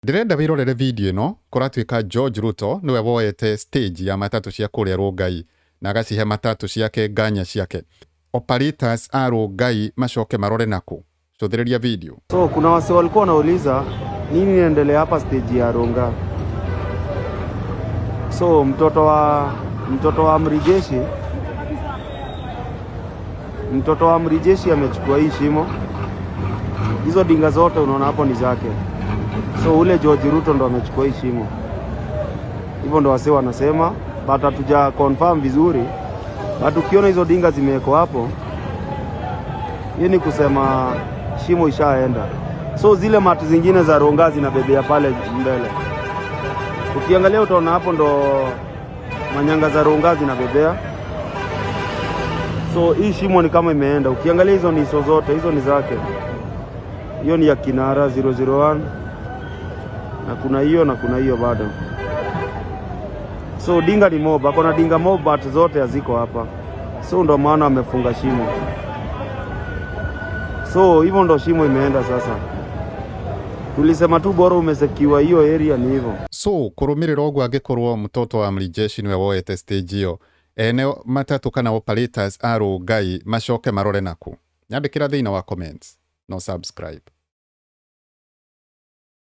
Ndirenda wirorere video ino kuratuika George Ruto niwe woete stage ya matatu cia kuria Rongai na agacihe matatu ciake nganya ciake. Operators a Rongai macoke marore naku. Cothiriria video. So kuna wase walikuwa wanauliza nini inaendelea hapa stage ya Ronga. So mtoto wa amri jeshi amechukua hii shimo. Hizo dinga zote unaona hapo ni zake. So ule George Ruto ndo amechukua hii shimo. Hivyo ndo wase wanasema, but hatuja confirm vizuri. But ukiona hizo dinga zimewekwa hapo, hii ni kusema shimo ishaenda. So zile mati zingine za Ronga zinabebea pale mbele. Ukiangalia utaona hapo ndo manyanga za Ronga zinabebea. So hii shimo ni kama imeenda. Ukiangalia hizo ni zote, hizo ni zake. Hiyo ni ya Kinara 001. Na kuna hiyo bado. So dinga ni mob, akona dinga mob but zote haziko hapa. So ndo maana amefunga shimo. So hivyo ndo shimo imeenda sasa. Tulisema tu bora umesekiwa hiyo area ni hivyo. So kurumirira ogwo angikorwo mtoto wa amri jeshi niwe woete stage hiyo. Ene matatu kana operators a Rongai macoke marore naku. Nyandikira thina wa comments no subscribe.